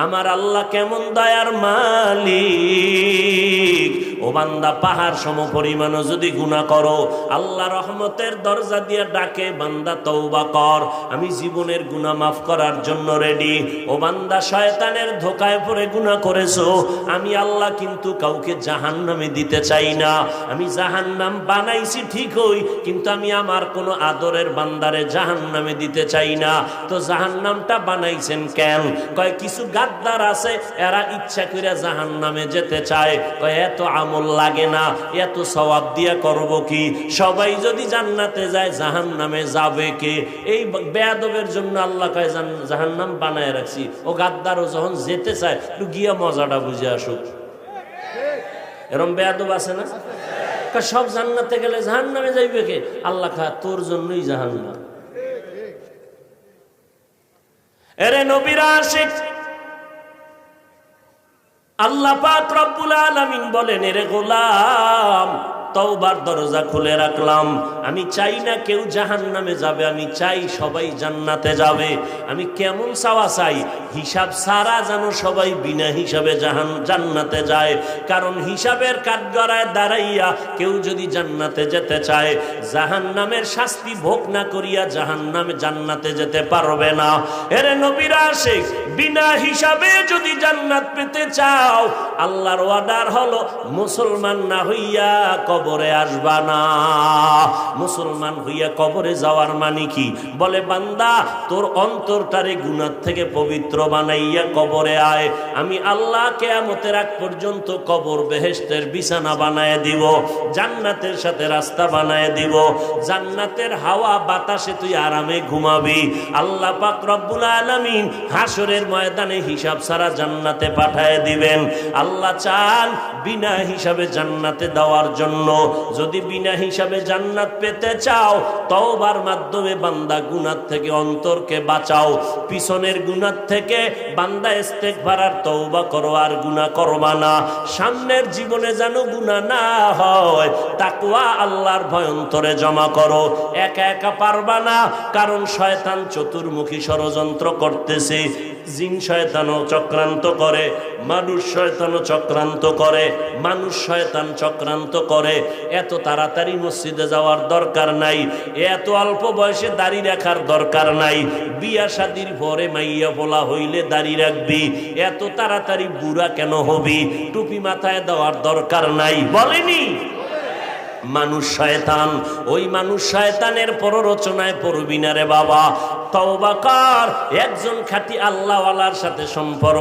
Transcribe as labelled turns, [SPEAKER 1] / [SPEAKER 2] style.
[SPEAKER 1] আমার আল্লাহ কেমন দয়ার মালিক। ও বান্দা, পাহাড় সম পরিমাণও যদি গুনাহ করো, আল্লাহ রহমতের দরজা দিয়ে ডাকে, বান্দা তওবা কর, আমি জীবনের গুনাহ মাফ করার জন্য রেডি। ও বান্দা, শয়তানের ধোকায় পড়ে গুনাহ করেছো, আমি আল্লাহ কিন্তু কাউকে জাহান্নামে দিতে চাই না। আমি জাহান্নাম বানাইছি ঠিকই, কিন্তু আমি আমার কোনো আদরের বান্দারে জাহান্নামে দিতে চাই না। তো জাহান্নামটা বানাইছেন কেন? কয় কিছু গাদ্দার আছে, এরা ইচ্ছা করে জাহান্নামে যেতে চায়। কয় এত আমল লাগে না, এত সওয়াব দিয়া করব কি? সবাই যদি জান্নাতে যায়, জাহান্নামে যাবে কে? এই বেয়াদবের জন্য আল্লাহ কয় জাহান্নাম বানায় রাখছি। ও গাদ্দারও যখন যেতে চায়, একটু গিয়া মজাটা বুঝে আসুক। এরম বেয়াদব আছে না? সব জান্নাতে গেলে জাহান্নামে যাইবে কে? আল্লাহ কয় তোর জন্যই জাহান্নাম। এরে নবীর আশিক, আল্লাহ পাক রব্বুল আলামিন বলেন, এরে গোলাম, তওবার দরজা খুলে রাখলাম। আমি চাই না কেউ জাহান্নামে যাবে, আমি চাই সবাই জান্নাতে যাবে। আমি কেমন চাওয়া চাই? হিসাব ছাড়া যেন সবাই বিনা হিসাবে জান্নাতে যায়। কারণ হিসাবের কাঠগড়ায় দাঁড়াইয়া কেউ যদি জান্নাতে যেতে চায়, জাহান্নামের শাস্তি ভোগ না করিয়া জান্নাতে যেতে পারবে না। এরে নবীর আশিক, বিনা হিসাবে যদি জান্নাত পেতে চাও, আল্লাহর ওয়াদার হলো মুসলমান না হইয়া কবরে আসবা না। মুসলমান হইয়া কবরে যাওয়ার মানে কি? বলে বান্দা, তোর অন্তরটারে গুনাহ থেকে পবিত্র বানাইয়া কবরে আয়। আমি আল্লাহ কিয়ামতের আগ পর্যন্ত কবর বেহেশতের বিছানা বানায় দিব, জান্নাতের সাথে রাস্তা বানায় দিব, জান্নাতের হাওয়া বাতাসে তুই আরামে ঘুমাবি। আল্লাহ পাক রব্বুল আলামিন হাসরের ময়দানে হিসাব ছাড়া জান্নাতে পাঠায় দিবেন। আল্লাহ চান বিনা হিসাবে জান্নাতে দেওয়ার জন্য। যদি বিনা হিসাবে জান্নাত পেতে চাও, তওবার মাধ্যমে বান্দা গুনাহ থেকে অন্তরকে বাঁচাও। পিছনের গুনাহ থেকে বান্দা ইস্তেগফার আর তওবা করো, আর গুনাহ করবা না। সামনের জীবনে যেন গুনাহ না হয়, তাকওয়া আল্লাহর ভয় অন্তরে জমা করো। একা একা পারবা না, কারণ শয়তান চতুর্মুখী ষড়যন্ত্র করতেছে। জিন শয়তানও চক্রান্ত করে, মানুষ শয়তানও চক্রান্ত করে, মানুষ শয়তান চক্রান্ত করে। এত তাড়াতাড়ি মসজিদে যাওয়ার দরকার নাই, এত অল্প বয়সে দাড়ি রাখার দরকার নাই। বিয়া শাদির পরে মাইয়া বলা হইলে দাড়ি রাখবি, এত তাড়াতাড়ি বুড়া কেন হবি? টুপি মাথায় দেওয়ার দরকার নাই, বলেনি? মানুষ শয়তান, ওই মানুষ শয়তানের প্ররোচনায় পড়বি না রে বাবা। তওবা কর, একজন খাঁটি আল্লাহওয়ালার সাথে সম্পর্ক